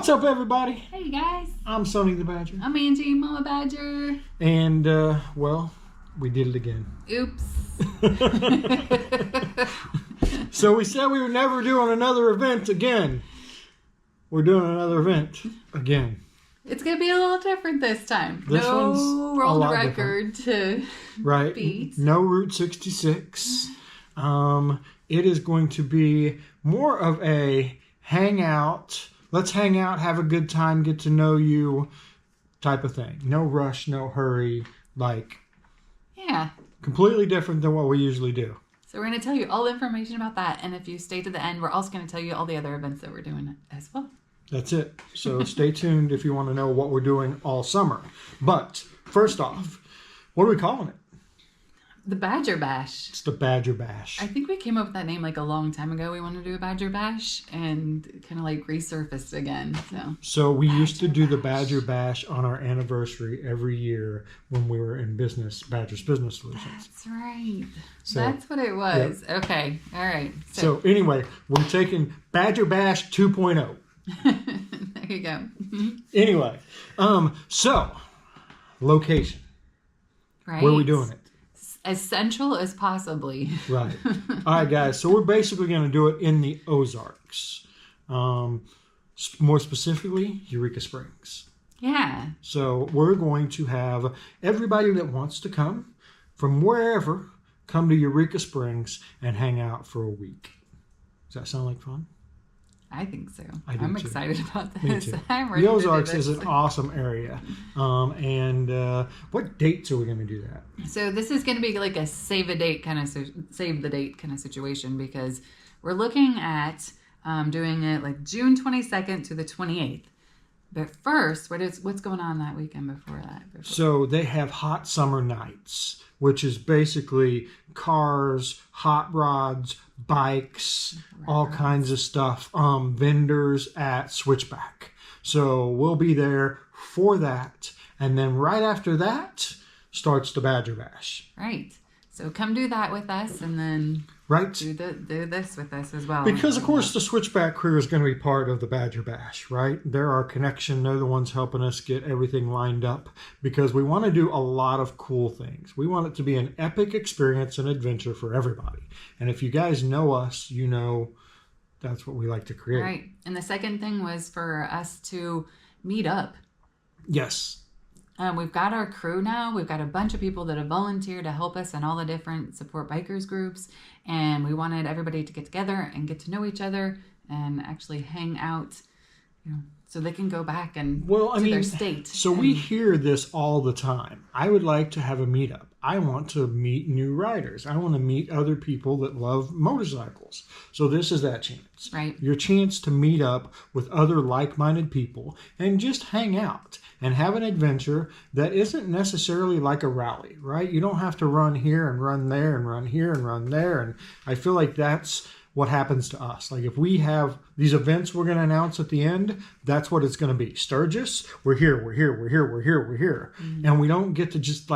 What's up, everybody? Hey, guys. I'm Sonny the Badger. I'm Angie, Mama Badger. And, well, we did it again. Oops. So we said we were never doing another event again. We're doing another event again. It's going to be a little different this time. This one's no a world lot record to beat. No Route 66. It is going to be more of a hangout. Let's hang out, have a good time, get to know you type of thing. No rush, no hurry. Yeah. Completely different than what we usually do. So we're going to tell you all the information about that. And if you stay to the end, we're also going to tell you all the other events that we're doing as well. That's it. So stay tuned if you want to know what we're doing all summer. But first off, what are we calling it? The Badger Bash. It's the Badger Bash. I think we came up with that name a long time ago. We wanted to do a Badger Bash and kind of resurfaced again. So we used to do the Badger Bash on our anniversary every year when we were in business, Badger's Business Solutions. That's right. So, that's what it was. Yep. Okay. All right. So anyway, we're taking Badger Bash 2.0. There you go. Anyway, so location. Right. Where are we doing it? As central as possibly. Right. All right, guys. So we're basically going to do it in the Ozarks. More specifically, Eureka Springs. Yeah. So we're going to have everybody that wants to come from wherever come to Eureka Springs and hang out for a week. Does that sound like fun? I think so. I'm excited about this. Me too. I'm ready the Ozarks to do this. is an awesome area. And what dates are we going to do that? So this is going to be like a save the date kind of situation because we're looking at doing it like June 22nd to the 28th. But first, what's going on that weekend before that? So they have hot summer nights, which is basically cars, hot rods, bikes, all kinds of stuff. Vendors at Switchback. So we'll be there for that. And then right after that starts the Badger Bash. Right. So come do that with us and then do this with us as well. Because, of course, the Switchback crew is going to be part of the Badger Bash, right? They're our connection. They're the ones helping us get everything lined up because we want to do a lot of cool things. We want it to be an epic experience and adventure for everybody. And if you guys know us, you know that's what we like to create. Right. And the second thing was for us to meet up. Yes. We've got our crew now. We've got a bunch of people that have volunteered to help us in all the different support bikers groups. And we wanted everybody to get together and get to know each other and actually hang out, so they can go back and their state. So we hear this all the time. I would like to have a meetup. I want to meet new riders. I want to meet other people that love motorcycles. So this is that chance. Right. Your chance to meet up with other like-minded people and just hang out and have an adventure that isn't necessarily like a rally, right? You don't have to run here and run there and run here and run there. And I feel like that's what happens to us. Like if we have these events we're going to announce at the end, that's what it's going to be. Sturgis, we're here. Mm-hmm. And we don't get to just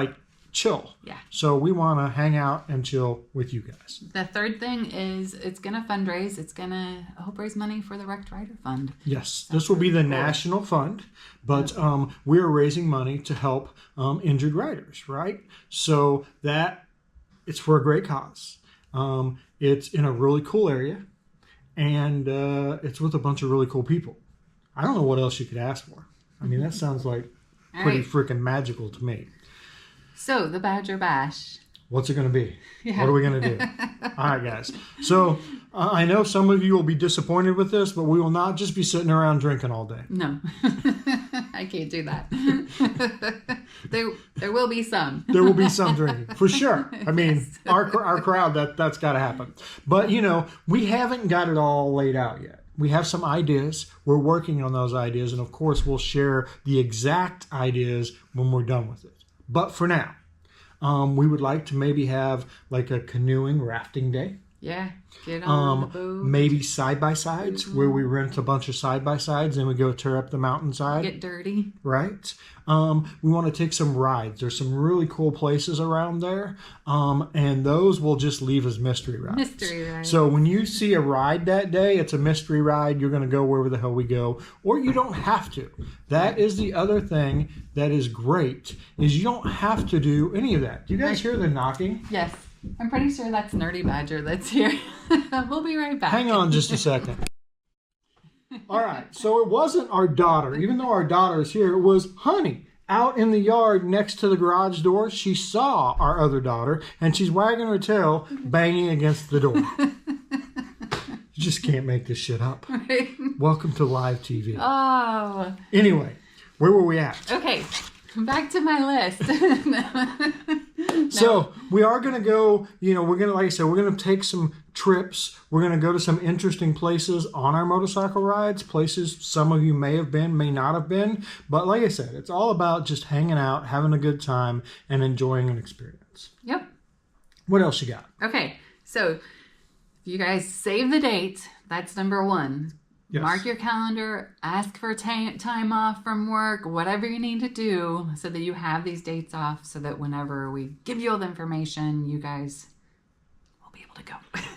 chill. Yeah. So we want to hang out and chill with you guys. The third thing is it's going to fundraise. It's going to help raise money for the Wrecked Rider Fund. Yes. This will be the national fund, but we're raising money to help injured riders, right? So that it's for a great cause. It's in a really cool area, and it's with a bunch of really cool people. I don't know what else you could ask for. I mean, that sounds like pretty freaking magical to me. So, the Badger Bash. What's it going to be? Yeah. What are we going to do? All right, guys. So, I know some of you will be disappointed with this, but we will not just be sitting around drinking all day. No. I can't do that. There will be some. There will be some drinking, for sure. I mean, yes. our crowd, that's got to happen. But, we haven't got it all laid out yet. We have some ideas. We're working on those ideas. And, of course, we'll share the exact ideas when we're done with it. But for now, we would like to maybe have like a canoeing rafting day. Yeah, get on the boat. Maybe side-by-sides where we rent a bunch of side-by-sides and we go tear up the mountainside. Get dirty. Right. We want to take some rides. There's some really cool places around there. And those will just leave as mystery rides. Mystery rides. So when you see a ride that day, it's a mystery ride. You're going to go wherever the hell we go. Or you don't have to. That is the other thing that is great, is you don't have to do any of that. Do you guys hear the knocking? Yes. I'm pretty sure that's Nerdy Badger that's here. We'll be right back. Hang on just a second. All right. So it wasn't our daughter. Even though our daughter is here, it was Honey. Out in the yard next to the garage door, she saw our other daughter, and she's wagging her tail, banging against the door. You just can't make this shit up. Right. Welcome to live TV. Oh. Anyway, where were we at? Okay. Back to my list. So we are going to go, we're going to, like I said, we're going to take some trips. We're going to go to some interesting places on our motorcycle rides, places some of you may have been, may not have been. But like I said, it's all about just hanging out, having a good time, and enjoying an experience. Yep. What else you got? Okay. So you guys save the date. That's number one. Yes. Mark your calendar, ask for time off from work, whatever you need to do so that you have these dates off so that whenever we give you all the information, you guys will be able to go.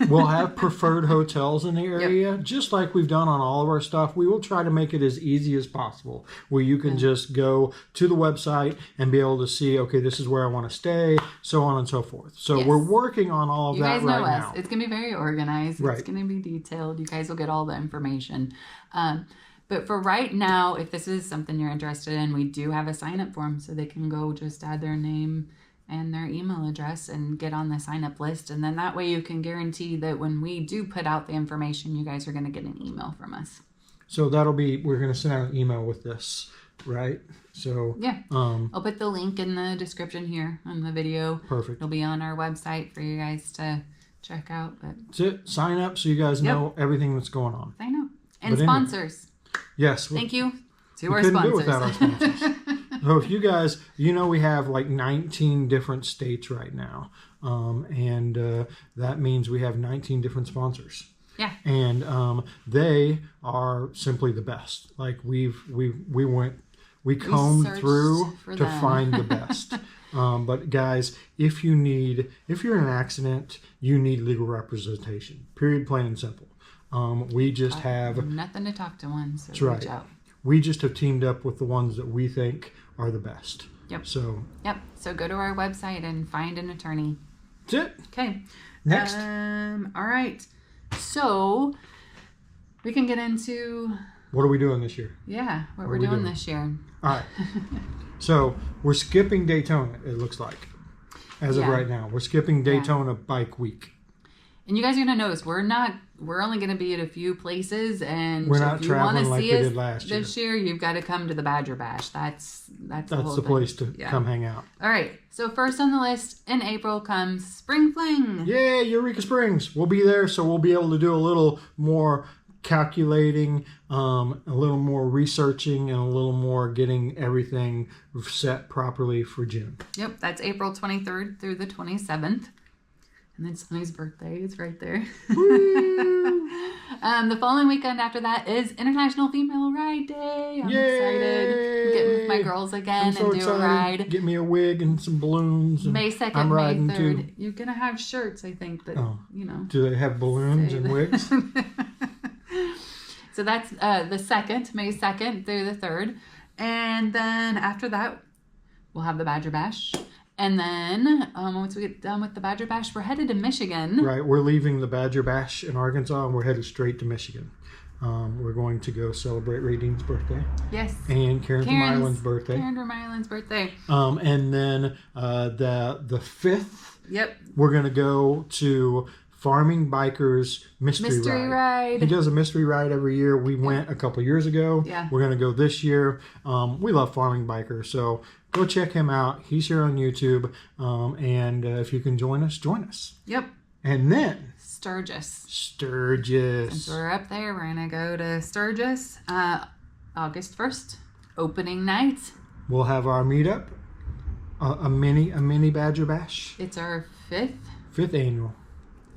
We'll have preferred hotels in the area, just like we've done on all of our stuff. We will try to make it as easy as possible, where you can just go to the website and be able to see, okay, this is where I want to stay, so on and so forth. So we're working on all of that right now. It's going to be very organized. Right. It's going to be detailed. You guys will get all the information. But for right now, if this is something you're interested in, we do have a sign-up form, so they can go just add their name and their email address and get on the sign-up list. And then that way you can guarantee that when we do put out the information, you guys are going to get an email from us. So we're going to send out an email with this, right? So yeah, I'll put the link in the description here on the video. Perfect. It'll be on our website for you guys to check out. But that's it. Sign up so you guys know everything that's going on. I know. And sponsors. Yes. Thank you to our sponsors. sponsors. Do it without our sponsors. So if you guys, we have like 19 different states right now. And that means we have 19 different sponsors. Yeah. And they are simply the best. Like we combed through to find the best. But guys, if you're in an accident, you need legal representation. Period, plain and simple. We just have nothing to talk to one, so reach out. We just have teamed up with the ones that we think are the best. Yep. So go to our website and find an attorney. That's it. Okay. Next. All right. So we can get into what are we doing this year? Yeah, what we're doing this year. All right. So we're skipping Daytona, it looks like. As of right now. We're skipping Daytona Bike Week. And you guys are going to notice we're only going to be at a few places, and we're not if you want to see us last year. This year, you've got to come to the Badger Bash. That's the place to come hang out. All right. So first on the list in April comes Spring Fling. Yeah, Eureka Springs. We'll be there, so we'll be able to do a little more calculating, a little more researching, and a little more getting everything set properly for June. Yep, that's April 23rd through the 27th. And then Sonny's birthday is right there. The following weekend after that is International Female Ride Day. I'm excited. I'm getting with my girls again and do a ride. Get me a wig and some balloons. And May 2nd, May 3rd. Too. You're going to have shirts, I think. That, Do they have balloons and wigs? So that's the 2nd, May 2nd through the 3rd. And then after that, we'll have the Badger Bash. And then once we get done with the Badger Bash, we're headed to Michigan. Right. We're leaving the Badger Bash in Arkansas, and we're headed straight to Michigan. We're going to go celebrate Radine's birthday. Yes. And Karen from Ireland's birthday. Karen from Ireland's birthday. And then the 5th, we're going to go to Farming Biker's mystery ride. He does a mystery ride every year. We went a couple years ago. Yeah. We're going to go this year. We love Farming Biker, so go check him out. He's here on YouTube. And if you can join us, join us. Yep. And then Sturgis. Since we're up there, we're going to go to Sturgis August 1st, opening night. We'll have our meetup, a mini Badger Bash. It's our 5th annual.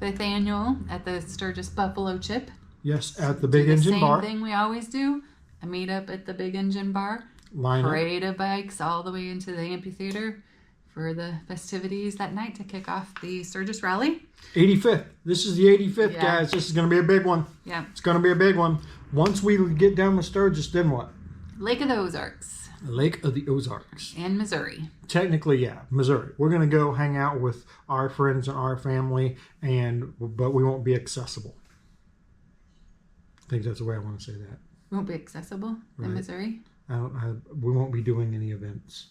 5th annual at the Sturgis Buffalo Chip. Yes, at the Big Engine Bar. Same thing we always do. A meetup at the Big Engine Bar. Parade of bikes all the way into the amphitheater for the festivities that night to kick off the Sturgis Rally. 85th. This is the 85th, guys. This is going to be a big one. Yeah. It's going to be a big one. Once we get done with Sturgis, then what? Lake of the Ozarks. Lake of the Ozarks. And Missouri. Technically, yeah, Missouri. We're going to go hang out with our friends and our family, but we won't be accessible. I think that's the way I want to say that. Won't be accessible in Missouri? We won't be doing any events.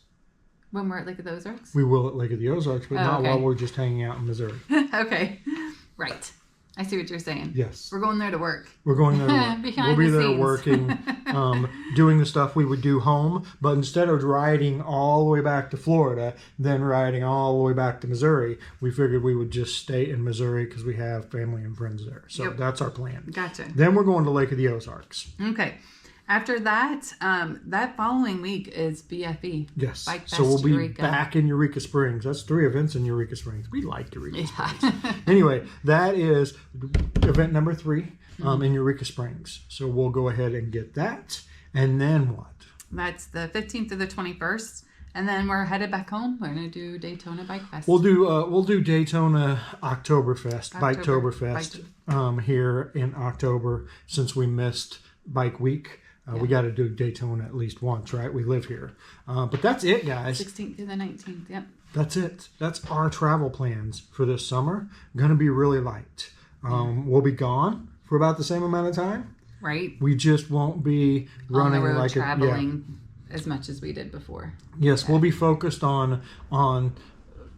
When we're at Lake of the Ozarks? We will at Lake of the Ozarks, but not while we're just hanging out in Missouri. Okay. Right. I see what you're saying. Yes. We're going there to work. We're going there to work. We'll be there working, doing the stuff we would do home, but instead of riding all the way back to Florida, then riding all the way back to Missouri, we figured we would just stay in Missouri because we have family and friends there. So that's our plan. Gotcha. Then we're going to Lake of the Ozarks. Okay. After that, that following week is BFE. Yes. Bike Fest so we'll be Eureka. back in Eureka Springs. That's 3 events in Eureka Springs. We like Eureka Springs. Anyway, that is event number 3 in Eureka Springs. So we'll go ahead and get that. And then what? That's the 15th to the 21st. And then we're headed back home. We're going to do Daytona Bike Fest. We'll do Daytona Oktoberfest, Biketoberfest here in October since we missed Bike Week. We got to do Daytona at least once, right? We live here. But that's it, guys. 16th to the 19th, yep. That's it. That's our travel plans for this summer. Going to be really light. We'll be gone for about the same amount of time. Right. We just won't be running on the road, like traveling as much as we did before. Yes, we'll be focused on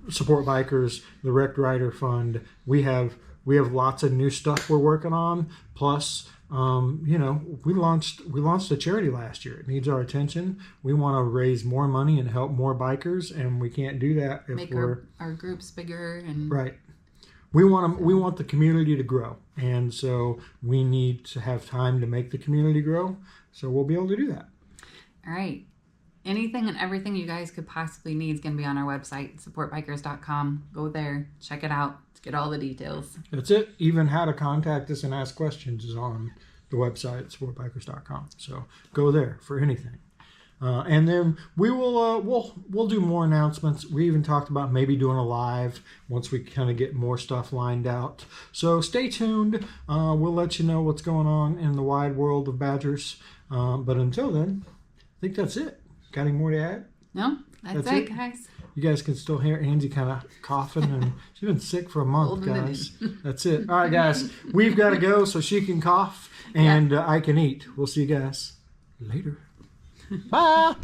Support Bikers, the Wrecked Rider Fund. We have lots of new stuff we're working on. Plus, we launched a charity last year. It needs our attention. We want to raise more money and help more bikers, and we can't do that if make our groups bigger and right. We want the community to grow, and so we need to have time to make the community grow. So we'll be able to do that. All right. Anything and everything you guys could possibly need is going to be on our website, supportbikers.com. Go there, check it out, get all the details. That's it. Even how to contact us and ask questions is on the website, supportbikers.com. So go there for anything. And then we will we'll do more announcements. We even talked about maybe doing a live once we kind of get more stuff lined out. So stay tuned. We'll let you know what's going on in the wide world of Badgers. But until then, I think that's it. Got any more to add? No, that's it, guys. You guys can still hear Angie kind of coughing, and she's been sick for a month, guys. That's it. All right, guys. We've got to go so she can cough and I can eat. We'll see you guys later. Bye.